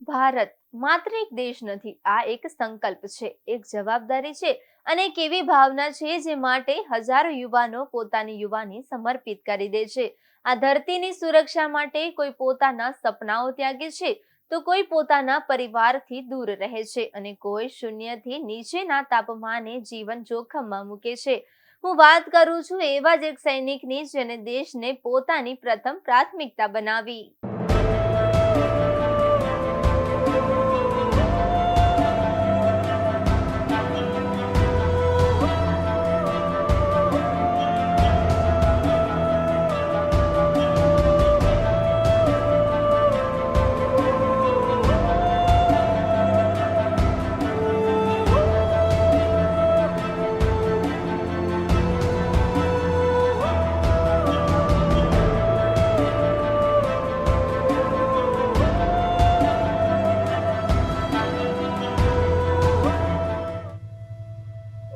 ભારત માત્ર એક દેશ નથી, આ એક સંકલ્પ છે, એક જવાબદારી છે અને એક એવી ભાવના છે જે માટે હજારો યુવાનો પોતાની યુવાની સમર્પિત કરી દે છે. આ ધરતીની સુરક્ષા માટે કોઈ પોતાના સપનાઓ ત્યાગે છે, તો કોઈ પોતાના પરિવારથી દૂર રહે છે અને કોઈ શૂન્યથી નીચેના તાપમાને જીવન જોખમમાં મૂકે છે. હું વાત કરું છું એવા જ એક સૈનિકની જેને દેશને પોતાની પ્રથમ પ્રાથમિકતા બનાવી.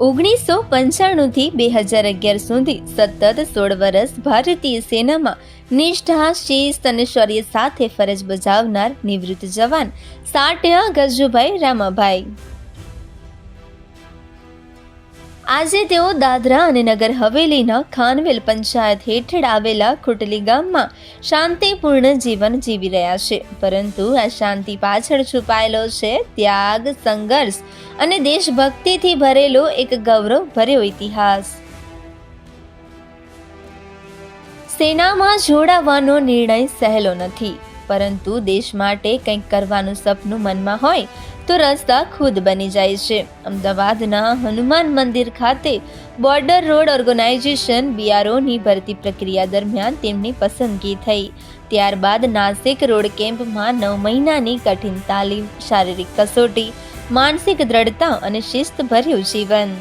1995 થી 2011 સુધી સતત 16 વર્ષ ભારતીય સેનામાં નિષ્ઠા, શિસ્ત અને શૌર્ય સાથે ફરજ બજાવનાર નિવૃત્ત જવાન સાટિયા ગજુભાઈ રામાભાઈ. આજે તેઓ દાદરા અને નગર હવેલીના ખાનવેલ પંચાયત હેઠળ આવેલા ખુટલી ગામમાં શાંતિપૂર્ણ જીવન જીવી રહ્યા છે. પરંતુ આ શાંતિ પાછળ છુપાયેલો છે ત્યાગ, સંઘર્ષ અને દેશભક્તિથી ભરેલો એક ગૌરવભર્યો ઇતિહાસ. સેનામાં જોડાવાનો નિર્ણય સહેલો નથી, પરંતુ દેશ માટે કંઈક કરવાનું સપનું મનમાં હોય તો રસ્તા ખુદ બની જાય છે. અમદાવાદના હનુમાન મંદિર ખાતે બોર્ડર રોડ ઓર્ગેનાઇઝેશન BROની ભરતી પ્રક્રિયા દરમિયાન તેમની પસંદગી થઈ. ત્યારબાદ નાસિક રોડ કેમ્પમાં 9 મહિનાની કઠિન તાલીમ, શારીરિક કસોટી, માનસિક દ્રઢતા અને શિસ્તભર્યું જીવન.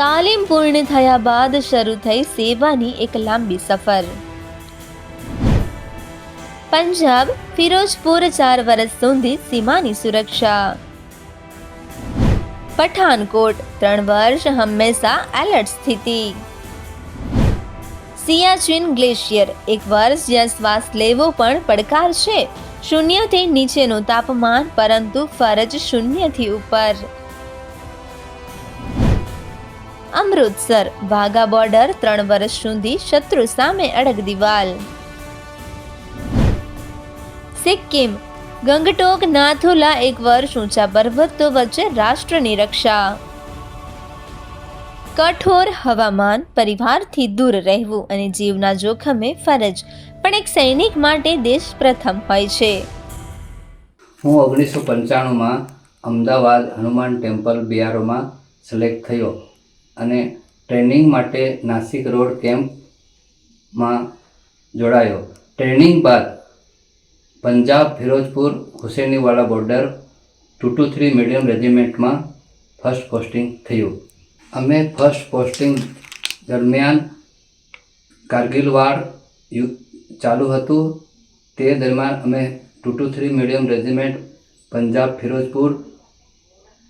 તાલીમ પૂર્ણ થયા બાદ શરૂ થઈ સેવાની એક લાંબી સફર. પંજાબ, ફિરોઝપુર 4 વર્ષ સુધી સીમાની સુરક્ષા. પઠાનકોટ 3 વર્ષ હંમેશા એલર્ટ સ્થિતિ. સિયાચીન ગ્લેશિયર 1 વર્ષ જ્યાં શ્વાસ લેવો પણ પડકાર છે. 0 થી નીચેનું તાપમાન પરંતુ ફરજ 0 થી ઉપર. અમૃતસર, વાઘા બોર્ડર 3 વર્ષ સુધી શત્રુ સામે અડગ દિવાલ. સિક્કિમ, ગંગટોક નાથુલા 1 વર્ષ ઊંચા પર્વતો વચ્ચે રાષ્ટ્રની રક્ષા. કઠોર હવામાન, પરિવારથી દૂર રહેવું અને જીવના જોખમે ફરજ, પણ એક સૈનિક માટે દેશ પ્રથમ હોય છે. હું 1995માં અમદાવાદ હનુમાન ટેમ્પલ BROમાં સિલેક્ટ થયો અને ટ્રેનિંગ માટે નાસિક રોડ કેમ્પમાં જોડાયો. ટ્રેનિંગ બાદ પંજાબ ફિરોઝપુર હુસેનીવાલા બોર્ડર 223 મીડિયમ રેજિમેન્ટમાં ફર્સ્ટ પોસ્ટિંગ થયું. અમે ફર્સ્ટ પોસ્ટિંગ દરમિયાન કારગિલ વાર ચાલુ હતું. તે દરમિયાન અમે 223 medium regiment Punjab Firozpur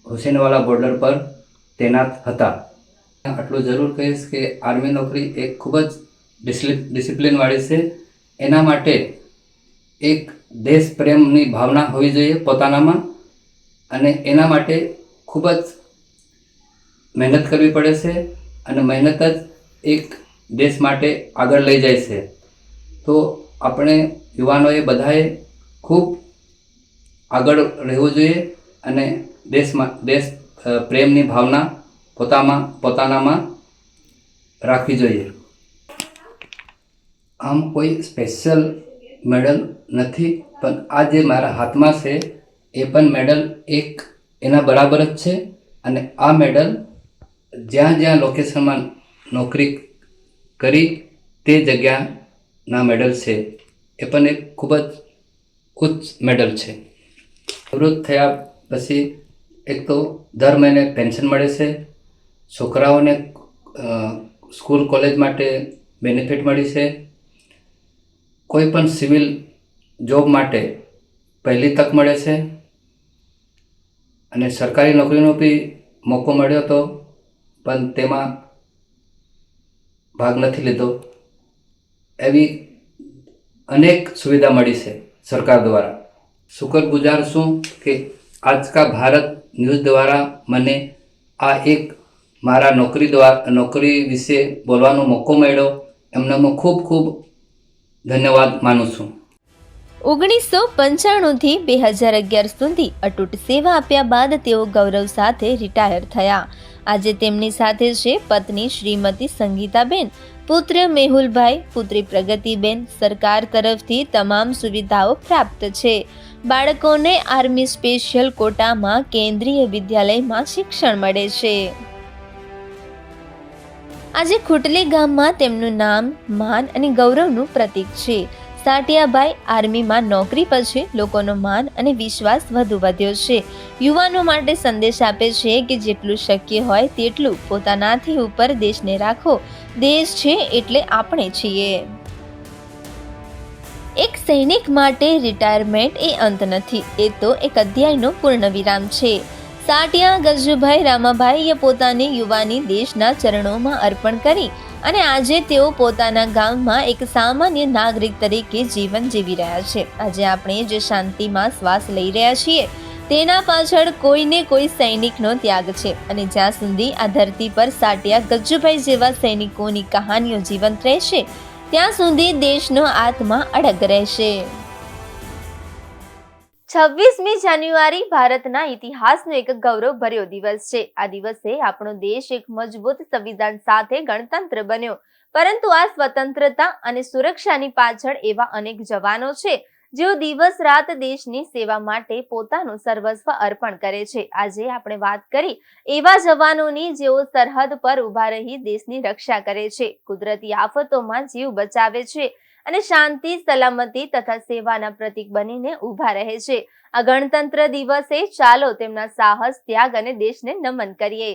Hussainiwala border પર તૈનાત હતા. આટલું જરૂર કહીશ કે આર્મી નોકરી એક ખૂબ જ ડિસિપ્લિનવાળી છે. એના માટે એક દેશ પ્રેમની ભાવના હોવી જોઈએ પોતાનામાં, અને એના માટે ખૂબ જ મહેનત કરવી પડે છે અને મહેનત જ એક દેશ માટે આગળ લઈ જાય છે. તો આપણે યુવાનોએ બધાએ ખૂબ આગળ રહેવું જોઈએ અને દેશ પ્રેમની ભાવના પોતાનામાં રાખવી જોઈએ. આમ કોઈ સ્પેશિયલ મેડલ નથી, પણ આ જે મારા હાથમાં છે એ પણ મેડલ એક એના બરાબર જ છે. અને આ મેડલ જ્યાં લોકેશનમાં નોકરી કરી તે જગ્યાના મેડલ છે. એ પણ એક ખૂબ જ ઉચ્ચ મેડલ છે. નિવૃત્ત થયા પછી એક તો દર મહિને પેન્શન મળે છે. છોકરાઓને સ્કૂલ કોલેજ માટે બેનિફિટ મળી છે. કોઈ પણ સિવિલ જોબ માટે પહેલી તક મળે છે અને સરકારી નોકરીનો બી મોકો મળ્યો હતો, પણ તેમાં ભાગ નથી લીધો. એવી અનેક સુવિધા મળી છે સરકાર દ્વારા. શુક્રગુજાર છું કે આજ કા ભારત ન્યૂઝ દ્વારા મને આ એક મારા નોકરી વિશે બોલવાનો મોકો મળ્યો. એમને હું ખૂબ ખૂબ ધન્યવાદ માનું છું. 1995 થી 2011 સુધી અતૂટ સેવા આપ્યા બાદ તેઓ ગૌરવ સાથે રિટાયર થયા. આજે તેમની સાથે છે પત્ની શ્રીમતી સંગીતાબેન, પુત્ર મેહુલભાઈ, પુત્રી પ્રગતિબેન. સરકાર તરફથી તમામ સુવિધાઓ પ્રાપ્ત છે. બાળકોને આર્મી સ્પેશિયલ કોટામાં કેન્દ્રીય વિદ્યાલયમાં શિક્ષણ મળે છે. આજે ખુટલી ગામમાં તેમનું નામ, માન અને ગૌરવનું પ્રતીક છે. સાટિયાભાઈ આર્મીમાં નોકરી પછી લોકોનો માન અને વિશ્વાસ વધુ વધ્યો છે. યુવાનો માટે સંદેશ આપે છે કે જેટલું શક્ય હોય તેટલું પોતાનાથી ઉપર દેશને રાખો. દેશ છે એટલે આપણે છીએ. એક સૈનિક માટે રિટાયરમેન્ટ એ અંત નથી, એ તો એક અધ્યાયનો પૂર્ણવિરામ છે. સાટિયા ગજુભાઈ રામાભાઈએ પોતાની યુવાની દેશના ચરણોમાં અર્પણ કરી અને આજે તેઓ પોતાના ગામમાં એક સામાન્ય નાગરિક તરીકે જીવન જીવી રહ્યા છે. આજે આપણે જે શાંતિમાં શ્વાસ લઈ રહ્યા છીએ તેના પાછળ કોઈને કોઈ સૈનિકનો ત્યાગ છે. અને જ્યાં સુધી આ ધરતી પર સાટિયા ગજ્જુભાઈ જેવા સૈનિકોની કહાનીઓ જીવંત રહેશે ત્યાં સુધી દેશનો આત્મા અડગ રહેશે. 26મી જાન્યુઆરી ભારતના ઇતિહાસનો એક ગૌરવભર્યો દિવસ છે. આ દિવસે આપણો દેશ એક મજબૂત સંવિધાન સાથે ગણતંત્ર બન્યો. પરંતુ આ સ્વતંત્રતા અને સુરક્ષાની પાછળ એવા અનેક જવાનો છે જેઓ દિવસ રાત દેશની સેવા માટે પોતાનું સર્વસ્વ અર્પણ કરે છે. આજે આપણે વાત કરી એવા જવાનોની જેઓ સરહદ પર ઊભા રહી દેશની રક્ષા કરે છે, કુદરતી આફતોમાં જીવ બચાવે છે અને શાંતિ, સલામતી તથા સેવાના પ્રતીક બનીને ઊભા રહે છે. આ ગણતંત્ર દિવસે ચાલો તેમના સાહસ, ત્યાગ અને દેશને નમન કરીએ.